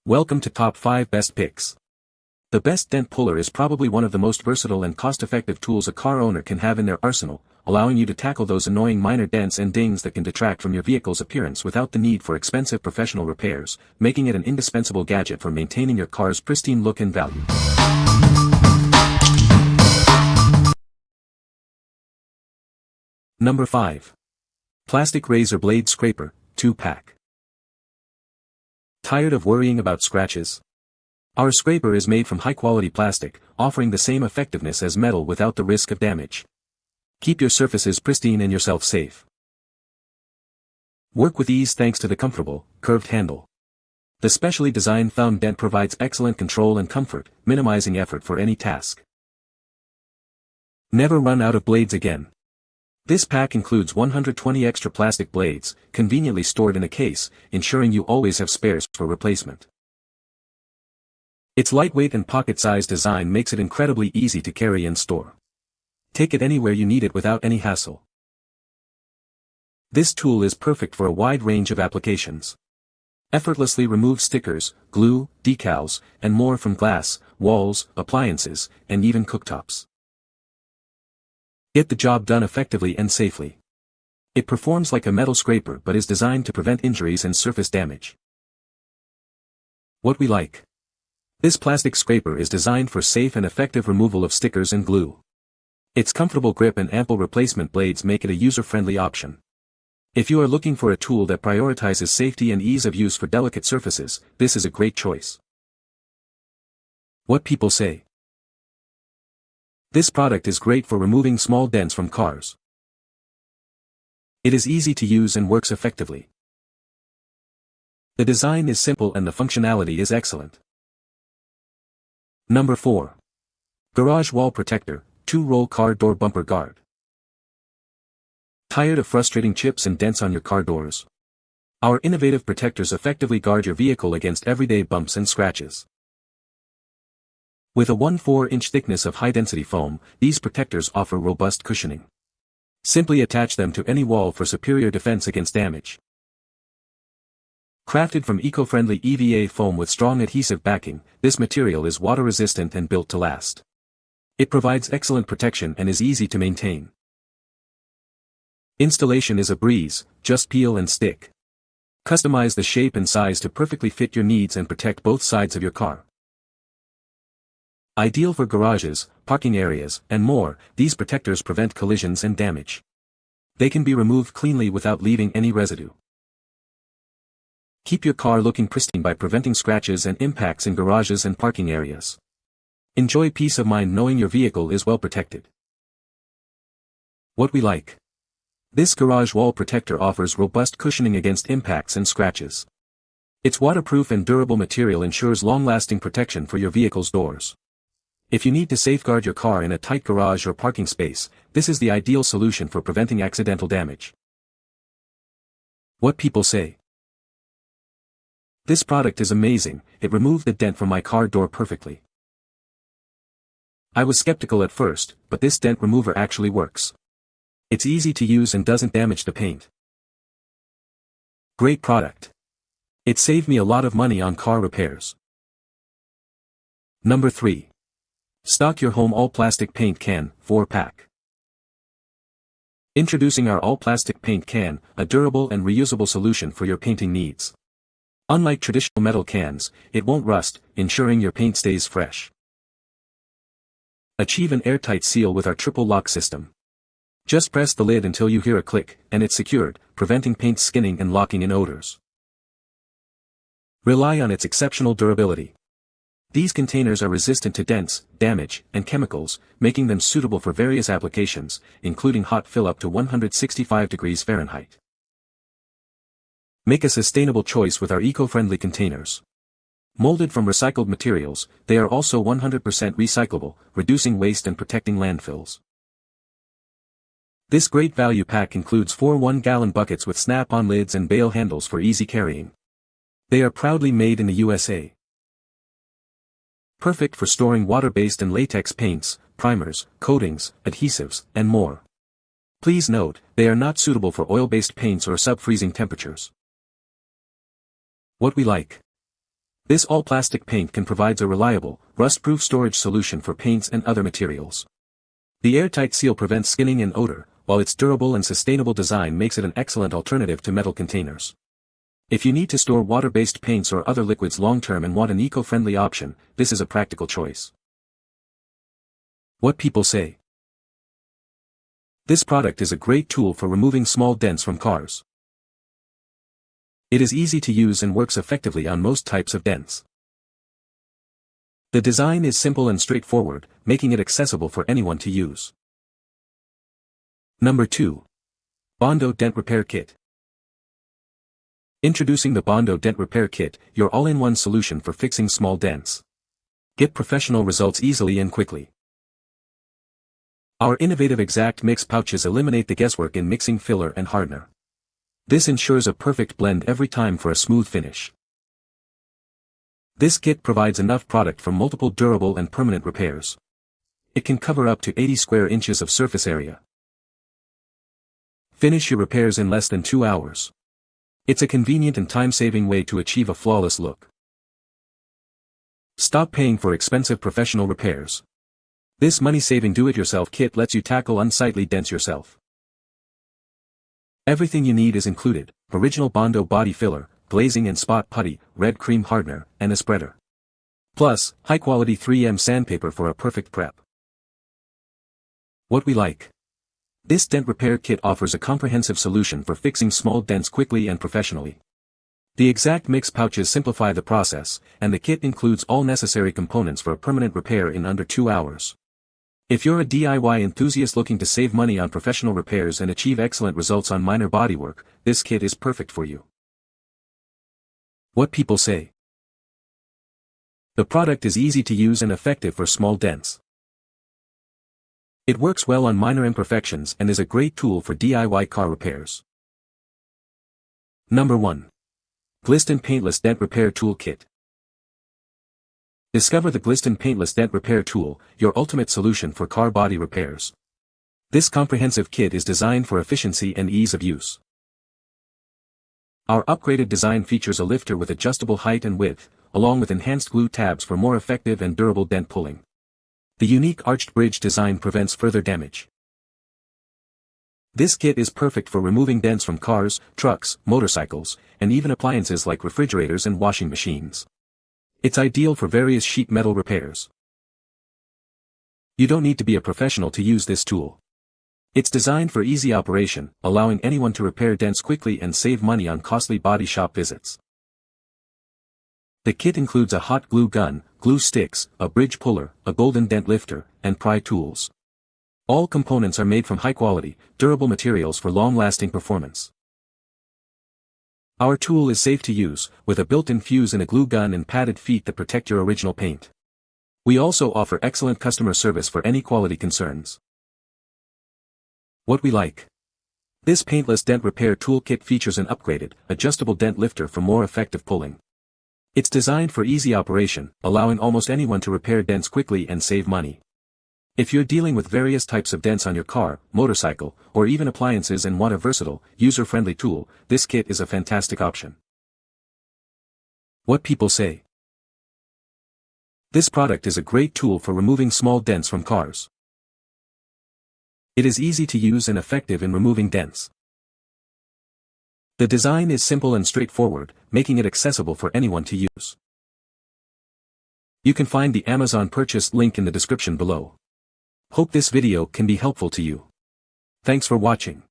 Welcome to Top 5 Best Picks. The best dent puller is probably one of the most versatile and cost-effective tools a car owner can have in their arsenal, allowing you to tackle those annoying minor dents and dings that can detract from your vehicle's appearance without the need for expensive professional repairs, making it an indispensable gadget for maintaining your car's pristine look and value. Number 5. Plastic Razor Blade Scraper, 2-pack. Tired of worrying about scratches? Our scraper is made from high-quality plastic, offering the same effectiveness as metal without the risk of damage. Keep your surfaces pristine and yourself safe. Work with ease thanks to the comfortable, curved handle. The specially designed thumb dent provides excellent control and comfort, minimizing effort for any task. Never run out of blades again. This pack includes 120 extra plastic blades, conveniently stored in a case, ensuring you always have spares for replacement. Its lightweight and pocket-sized design makes it incredibly easy to carry and store. Take it anywhere you need it without any hassle. This tool is perfect for a wide range of applications. Effortlessly remove stickers, glue, decals, and more from glass, walls, appliances, and even cooktops. Get the job done effectively and safely. It performs like a metal scraper but is designed to prevent injuries and surface damage. What we like. This plastic scraper is designed for safe and effective removal of stickers and glue. Its comfortable grip and ample replacement blades make it a user-friendly option. If you are looking for a tool that prioritizes safety and ease of use for delicate surfaces, this is a great choice. What people say. This product is great for removing small dents from cars. It is easy to use and works effectively. The design is simple and the functionality is excellent. Number 4. Garage Wall Protector, 2-roll car door bumper guard. Tired of frustrating chips and dents on your car doors? Our innovative protectors effectively guard your vehicle against everyday bumps and scratches. With a 1/4-inch thickness of high-density foam, these protectors offer robust cushioning. Simply attach them to any wall for superior defense against damage. Crafted from eco-friendly EVA foam with strong adhesive backing, this material is water-resistant and built to last. It provides excellent protection and is easy to maintain. Installation is a breeze, just peel and stick. Customize the shape and size to perfectly fit your needs and protect both sides of your car. Ideal for garages, parking areas, and more, these protectors prevent collisions and damage. They can be removed cleanly without leaving any residue. Keep your car looking pristine by preventing scratches and impacts in garages and parking areas. Enjoy peace of mind knowing your vehicle is well protected. What we like. This garage wall protector offers robust cushioning against impacts and scratches. Its waterproof and durable material ensures long-lasting protection for your vehicle's doors. If you need to safeguard your car in a tight garage or parking space, this is the ideal solution for preventing accidental damage. What people say. This product is amazing, it removed the dent from my car door perfectly. I was skeptical at first, but this dent remover actually works. It's easy to use and doesn't damage the paint. Great product. It saved me a lot of money on car repairs. Number 3. Stock your home all-plastic paint can, 4-pack. Introducing our all-plastic paint can, a durable and reusable solution for your painting needs. Unlike traditional metal cans, it won't rust, ensuring your paint stays fresh. Achieve an airtight seal with our triple lock system. Just press the lid until you hear a click, and it's secured, preventing paint skinning and locking in odors. Rely on its exceptional durability. These containers are resistant to dents, damage, and chemicals, making them suitable for various applications, including hot fill up to 165 degrees Fahrenheit. Make a sustainable choice with our eco-friendly containers. Molded from recycled materials, they are also 100% recyclable, reducing waste and protecting landfills. This great value pack includes 4 1-gallon buckets with snap-on lids and bail handles for easy carrying. They are proudly made in the USA. Perfect for storing water-based and latex paints, primers, coatings, adhesives, and more. Please note, they are not suitable for oil-based paints or sub-freezing temperatures. What we like. This all-plastic paint can provide a reliable, rust-proof storage solution for paints and other materials. The airtight seal prevents skinning and odor, while its durable and sustainable design makes it an excellent alternative to metal containers. If you need to store water-based paints or other liquids long-term and want an eco-friendly option, this is a practical choice. What people say. This product is a great tool for removing small dents from cars. It is easy to use and works effectively on most types of dents. The design is simple and straightforward, making it accessible for anyone to use. Number 2. Bondo Dent Repair Kit. Introducing the Bondo Dent Repair Kit, your all-in-one solution for fixing small dents. Get professional results easily and quickly. Our innovative exact mix pouches eliminate the guesswork in mixing filler and hardener. This ensures a perfect blend every time for a smooth finish. This kit provides enough product for multiple durable and permanent repairs. It can cover up to 80 square inches of surface area. Finish your repairs in less than 2 hours. It's a convenient and time-saving way to achieve a flawless look. Stop paying for expensive professional repairs. This money-saving do-it-yourself kit lets you tackle unsightly dents yourself. Everything you need is included: original Bondo body filler, glazing and spot putty, red cream hardener, and a spreader. Plus, high-quality 3M sandpaper for a perfect prep. What we like. This dent repair kit offers a comprehensive solution for fixing small dents quickly and professionally. The exact mix pouches simplify the process, and the kit includes all necessary components for a permanent repair in under 2 hours. If you're a DIY enthusiast looking to save money on professional repairs and achieve excellent results on minor bodywork, this kit is perfect for you. What people say. The product is easy to use and effective for small dents. It works well on minor imperfections and is a great tool for DIY car repairs. Number 1. GLISTON Paintless Dent Repair Tool Kit. Discover the GLISTON Paintless Dent Repair Tool, your ultimate solution for car body repairs. This comprehensive kit is designed for efficiency and ease of use. Our upgraded design features a lifter with adjustable height and width, along with enhanced glue tabs for more effective and durable dent pulling. The unique arched bridge design prevents further damage. This kit is perfect for removing dents from cars, trucks, motorcycles, and even appliances like refrigerators and washing machines. It's ideal for various sheet metal repairs. You don't need to be a professional to use this tool. It's designed for easy operation, allowing anyone to repair dents quickly and save money on costly body shop visits. The kit includes a hot glue gun, glue sticks, a bridge puller, a golden dent lifter, and pry tools. All components are made from high-quality, durable materials for long-lasting performance. Our tool is safe to use, with a built-in fuse and a glue gun and padded feet that protect your original paint. We also offer excellent customer service for any quality concerns. What we like. This paintless dent repair toolkit features an upgraded, adjustable dent lifter for more effective pulling. It's designed for easy operation, allowing almost anyone to repair dents quickly and save money. If you're dealing with various types of dents on your car, motorcycle, or even appliances and want a versatile, user-friendly tool, this kit is a fantastic option. What people say. This product is a great tool for removing small dents from cars. It is easy to use and effective in removing dents. The design is simple and straightforward, making it accessible for anyone to use. You can find the Amazon purchase link in the description below. Hope this video can be helpful to you. Thanks for watching.